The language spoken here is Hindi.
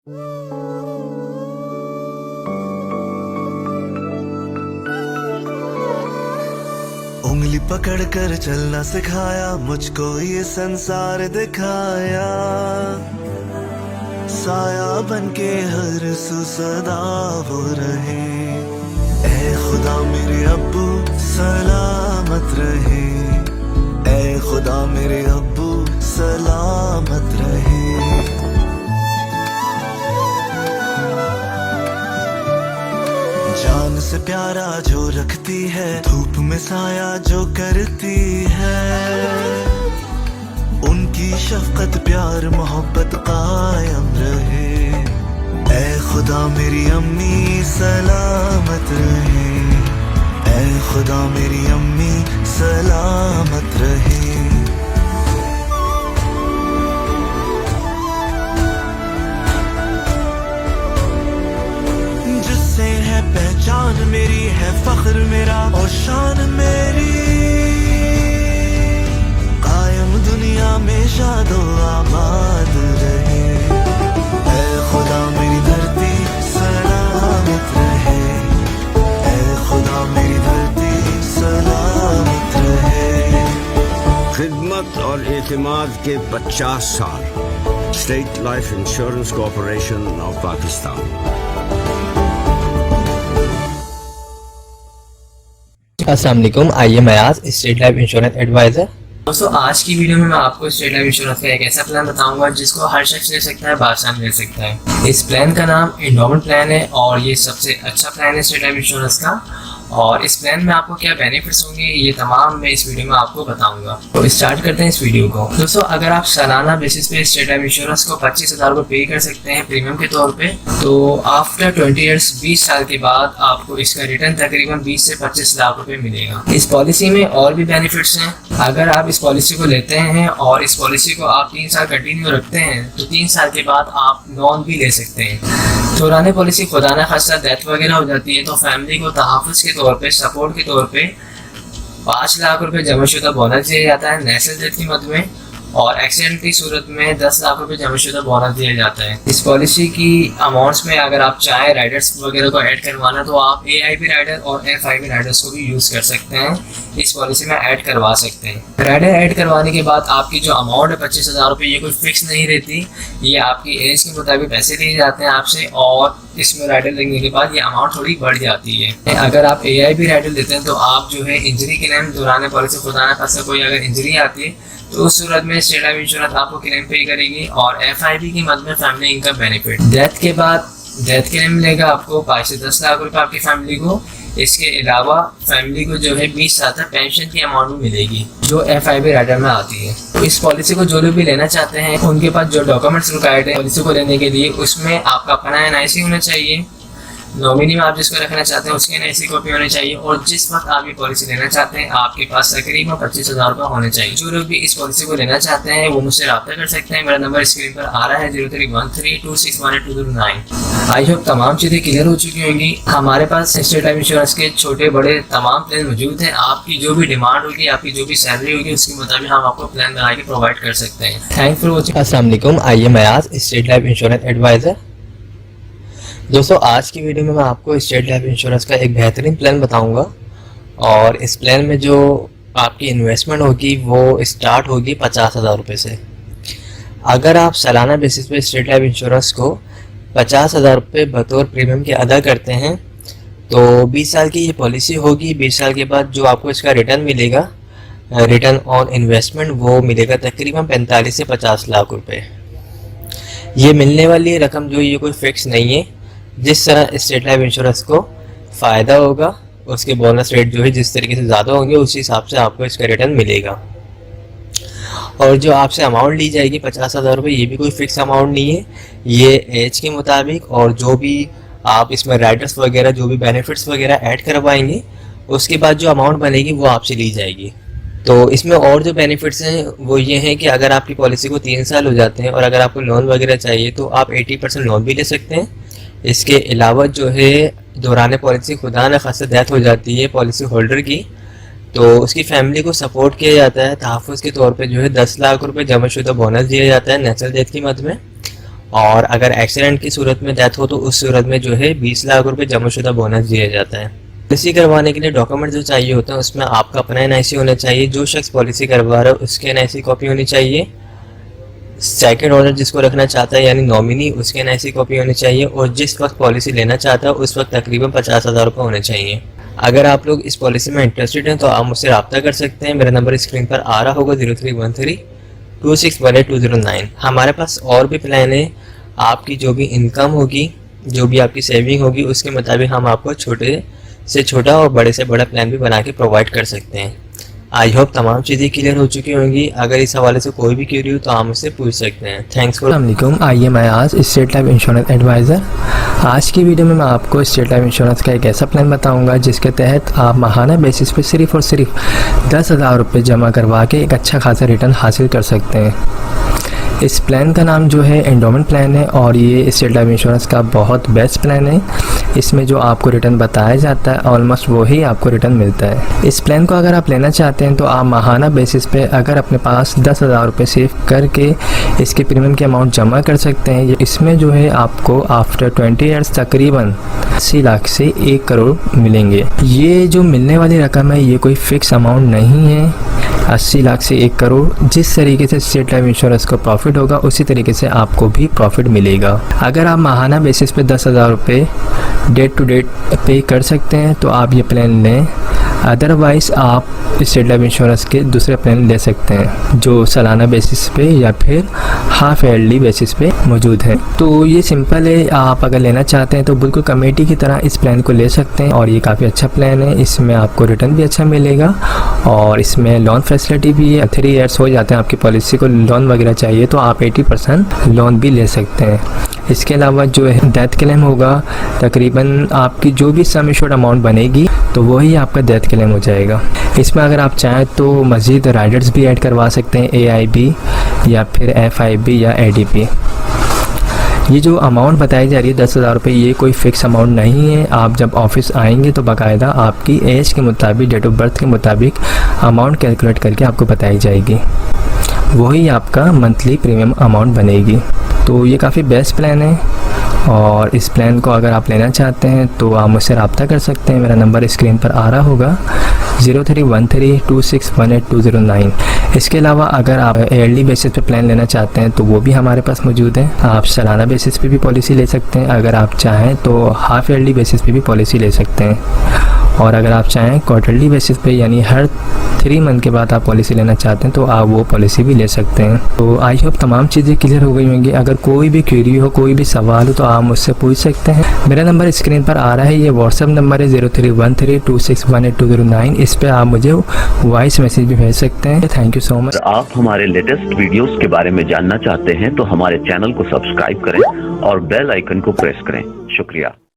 उंगली पकड़ कर चलना सिखाया, मुझको ये संसार दिखाया। साया बनके हर सू सदा वो रहे। ऐ खुदा मेरे अब्बू सलामत रहे। ऐ खुदा मेरे अब्बू सलामत रहे। जान से प्यारा जो रखती है, धूप में साया जो करती है। उनकी शफकत प्यार मोहब्बत कायम रहे। ऐ खुदा मेरी अम्मी सलामत रहे। ऐ खुदा मेरी अम्मी सलामत रहे। जिससे है पहचान मेरी, है फख्र मेरा और शान मेरी। कायम दुनिया में शादो आबाद रहे। ऐ खुदा मेरी धरती सलामत रहे। ऐ खुदा मेरी धरती सलामत रहे। खिदमत और एतमाद के 50 साल। State life insurance corporation of Pakistan. अस्सलाम वालेकुम। आइए मैं आज स्टेट लाइफ इंश्योरेंस एडवाइज़र। दोस्तों, आज की वीडियो में मैं आपको स्टेट लाइफ इंश्योरेंस का एक ऐसा प्लान बताऊंगा जिसको हर शख्स ले सकता है, बादशाह ले सकता है। इस प्लान का नाम एंडोमेंट प्लान है और ये सबसे अच्छा प्लान है स्टेट लाइफ इंश्योरेंस का। और इस प्लान में आपको क्या बेनिफिट्स होंगे ये तमाम मैं इस वीडियो में आपको बताऊंगा। तो स्टार्ट करते हैं इस वीडियो को। दोस्तों, अगर आप सालाना बेसिस पे स्टेट लाइफ इंश्योरेंस को 25,000 रुपये पे कर सकते हैं प्रीमियम के तौर पे, तो आफ्टर 20 ईयर्स 20 साल के बाद आपको इसका रिटर्न तकरीबन 20 से 25 लाख रुपए मिलेगा। इस पॉलिसी में और भी बेनिफिट्स हैं। अगर आप इस पॉलिसी को लेते हैं और इस पॉलिसी को आप 3 साल कंटिन्यू रखते हैं तो 3 साल के बाद आप लोन भी ले सकते हैं। दौरान पॉलिसी खुदा न खास्ता डेथ वगैरह हो जाती है तो फैमिली को तहफ़्फ़ुज़ के तौर पे, सपोर्ट के तौर पे 5 लाख रुपए जमाशुदा बोनस दिया जाता है नेचुरल डेथ की मद में, और एक्सीडेंट की सूरत में 10 लाख रुपए जमाशुदा बोनस दिया जाता है। इस पॉलिसी की अमाउंट्स में अगर आप चाहें राइडर्स वगैरह को ऐड करवाना तो आप AIB राइडर और FIB राइडर्स को भी यूज़ कर सकते हैं, इस पॉलिसी में ऐड करवा सकते हैं। राइडर ऐड करवाने के बाद आपकी जो अमाउंट है 25,000 रुपये, ये कोई फिक्स नहीं रहती, ये आपकी एज के मुताबिक पैसे लिए जाते हैं आपसे, और इसमें राइडर लगने के बाद ये अमाउंट थोड़ी बढ़ जाती है। अगर आप AIB राइडर लेते हैं तो आप जो है इंजरी के क्लेम दौरान पॉलिसी खुदा न खास्ता कोई अगर इंजरी आती है तो उस सूरत में स्टेट लाइफ इंश्योरेंस आपको क्लेम पे करेगी, और FIB की मद में फैमिली इनकम बेनिफिट। डेथ के बाद डेथ क्लेम मिलेगा आपको 5 से 10 लाख रुपए आपकी फैमिली को। इसके अलावा फैमिली को जो है 20 साल तक पेंशन की अमाउंट भी मिलेगी जो FIB राइडर में आती है। तो इस पॉलिसी को जो लोग भी लेना चाहते हैं उनके पास जो डॉक्यूमेंट्स रिक्वायर्ड है पॉलिसी को लेने के लिए, उसमें आपका अपना NIC होना चाहिए, नॉमिनी में आप जिसको रखना चाहते हैं उसकी NIC कॉपी होनी चाहिए, और जिस वक्त आप ये पॉलिसी लेना चाहते हैं आपके पास तकरीबन 25,000 रुपये होने चाहिए। जो लोग भी इस पॉलिसी को लेना चाहते हैं वो मुझसे रब्ता कर सकते हैं। मेरा नंबर स्क्रीन पर आ रहा है 0313261209। आई होप तमाम चीज़ें क्लियर हो चुकी होंगी। हमारे पास स्टेट लाइफ इंश्योरेंस के छोटे बड़े तमाम प्लान मौजूद हैं। आपकी जो भी डिमांड होगी, आपकी जो भी सैलरी होगी, उसके मुताबिक हम आपको प्लान बना के प्रोवाइड कर सकते हैं। Thank for watching. अस्सलाम वालेकुम। आइए मैं आज स्टेट लाइफ इंश्योरेंस एडवाइज़र। दोस्तों, आज की वीडियो में मैं आपको स्टेट लाइफ इंश्योरेंस का एक बेहतरीन प्लान बताऊंगा, और इस प्लान में जो आपकी इन्वेस्टमेंट होगी वो स्टार्ट होगी 50,000 रुपये से। अगर आप सालाना बेसिस पे स्टेट लाइफ इंश्योरेंस को 50,000 रुपये बतौर प्रीमियम के अदा करते हैं तो 20 साल की ये पॉलिसी होगी। 20 साल के बाद जो आपको इसका रिटर्न मिलेगा, रिटर्न ऑन इन्वेस्टमेंट, वो मिलेगा तकरीबन 45 से 50 लाख रुपये। ये मिलने वाली रकम जो ये कोई फिक्स नहीं है। जिस तरह स्टेट लाइफ इंश्योरेंस को फ़ायदा होगा उसके बोनस रेट जो है जिस तरीके से ज़्यादा होंगे उस हिसाब से आपको इसका रिटर्न मिलेगा। और जो आपसे अमाउंट ली जाएगी 50,000 रुपये, ये भी कोई फिक्स अमाउंट नहीं है, ये एज के मुताबिक, और जो भी आप इसमें राइडर्स वगैरह जो भी बेनिफिट्स वगैरह ऐड करवाएंगे उसके बाद जो अमाउंट बनेगी वो आपसे ली जाएगी। तो इसमें और जो बेनिफिट्स हैं वो ये हैं कि अगर आपकी पॉलिसी को 3 साल हो जाते हैं और अगर आपको लोन वगैरह चाहिए तो आप 80% लोन भी ले सकते हैं। इसके अलावा जो है दौरान पॉलिसी खुदा न खास्ता डेथ हो जाती है पॉलिसी होल्डर की, तो उसकी फैमिली को सपोर्ट किया जाता है। तहफ़्फ़ुज़ के तौर पे जो है 10 लाख रुपए जमाशुदा बोनस दिया जाता है नेचुरल डेथ की मद में, और अगर एक्सीडेंट की सूरत में डेथ हो तो उस सूरत में जो है 20 लाख रुपए जमाशुदा बोनस दिया जाता है। पॉलिसी करवाने के लिए डॉक्यूमेंट जो चाहिए होते हैं उसमें आपका अपना एनआईसी होना चाहिए, जो शख्स पॉलिसी करवा रहा है उसके एनआईसी कॉपी होनी चाहिए, सेकंड ओनर जिसको रखना चाहता है यानी नॉमिनी उसके एनआईसी कॉपी होनी चाहिए, और जिस वक्त पॉलिसी लेना चाहता है उस वक्त तकरीबन 50,000 रुपये होने चाहिए। अगर आप लोग इस पॉलिसी में इंटरेस्टेड हैं तो आप मुझसे रब्ता कर सकते हैं। मेरा नंबर स्क्रीन पर आ रहा होगा 03132618 हमारे पास और भी प्लान है। आपकी जो भी इनकम होगी, जो भी आपकी सेविंग होगी, उसके मुताबिक हम आपको छोटे से छोटा और बड़े से बड़ा प्लान भी बना के प्रोवाइड कर सकते हैं। आई होप तमाम चीज़ें क्लियर हो चुकी होंगी। अगर इस हवाले से कोई भी क्वेरी हो तो आप मुझसे पूछ सकते हैं। Thanks for. अस्सलामुअलैकुम, आइए मैं आज स्टेट लाइफ इंश्योरेंस एडवाइज़र। आज की वीडियो में मैं आपको स्टेट लाइफ इंश्योरेंस का एक ऐसा प्लान बताऊंगा जिसके तहत आप माहाना बेसिस पे सिर्फ़ और सिर्फ 10,000 रुपये जमा करवा के एक अच्छा खासा रिटर्न हासिल कर सकते हैं। इस प्लान का नाम जो है एंडोमेंट प्लान है और ये स्टेट लाइफ इंश्योरेंस का बहुत बेस्ट प्लान है। इसमें जो आपको रिटर्न बताया जाता है ऑलमोस्ट वही आपको रिटर्न मिलता है। इस प्लान को अगर आप लेना चाहते हैं तो आप माहाना बेसिस पे अगर अपने पास 10,000 रुपये सेव करके इसके प्रीमियम की अमाउंट जमा कर सकते हैं। इसमें जो है आपको आफ्टर 20 ईयर्स तकरीबन 80 लाख से 1 करोड़ मिलेंगे। ये जो मिलने वाली रकम है ये कोई फिक्स अमाउंट नहीं है। 80 लाख से 1 करोड़ जिस तरीके से स्टेट लाइफ इंश्योरेंस को प्रॉफिट होगा उसी तरीके से आपको भी प्रॉफिट मिलेगा। अगर आप माहाना बेसिस पे 10,000 रुपये डेट टू डेट पे कर सकते हैं तो आप ये प्लान लें, अदरवाइज़ आप स्टेट लाइफ इंश्योरेंस के दूसरे प्लान ले सकते हैं जो सालाना बेसिस पे या फिर हाफ ईयरली बेसिस पे मौजूद है। तो ये सिंपल है, आप अगर लेना चाहते हैं तो बिल्कुल कमेटी की तरह इस प्लान को ले सकते हैं और ये काफ़ी अच्छा प्लान है। इसमें आपको रिटर्न भी अच्छा मिलेगा और इसमें लोन फैसिलिटी भी है। 3 ईयर्स हो जाते हैं आपकी पॉलिसी को, लोन वगैरह चाहिए तो आप 80% लोन भी ले सकते हैं। इसके अलावा जो है डेथ क्लेम होगा, तकरीबन आपकी जो भी सम एश्योर्ड अमाउंट बनेगी तो वही आपका डेथ क्लेम हो जाएगा। इसमें अगर आप चाहें तो मज़ीद राइडर्स भी ऐड करवा सकते हैं, AIB या फिर FIB या ADP। ये जो अमाउंट बताई जा रही है 10,000 रुपये, ये कोई फ़िक्स अमाउंट नहीं है। आप जब ऑफिस आएंगे तो बाकायदा आपकी एज के मुताबिक, डेट ऑफ बर्थ के मुताबिक अमाउंट कैलकुलेट करके आपको बताई जाएगी, वही आपका मंथली प्रीमियम अमाउंट बनेगी। तो ये काफ़ी बेस्ट प्लान है और इस प्लान को अगर आप लेना चाहते हैं तो आप मुझसे रब्ता कर सकते हैं। मेरा नंबर स्क्रीन पर आ रहा होगा 03132618 इसके अलावा अगर आप ईयरली बेसिस पे प्लान लेना चाहते हैं तो वो भी हमारे पास मौजूद है। आप सालाना बेसिस पे भी पॉलिसी ले सकते हैं, अगर आप चाहें तो हाफ ईयरली बेसिस पे भी पॉलिसी ले सकते हैं, और अगर आप चाहें क्वार्टरली बेसिस पे यानी हर 3 मंथ के बाद आप पॉलिसी लेना चाहते हैं तो आप वो पॉलिसी भी ले सकते हैं। तो आई होप तमाम चीज़ें क्लियर हो गई होंगी। अगर कोई भी क्वेरी हो, कोई भी सवाल हो तो आप मुझसे पूछ सकते हैं। मेरा नंबर स्क्रीन पर आ रहा है, ये व्हाट्सअप नंबर है 03132618 इस पर आप मुझे वॉइस मैसेज भी भेज सकते हैं। Thank you so much. आप हमारे लेटेस्ट वीडियोस के बारे में जानना चाहते हैं तो हमारे चैनल को सब्सक्राइब करें और बेल आइकन को प्रेस करें। शुक्रिया।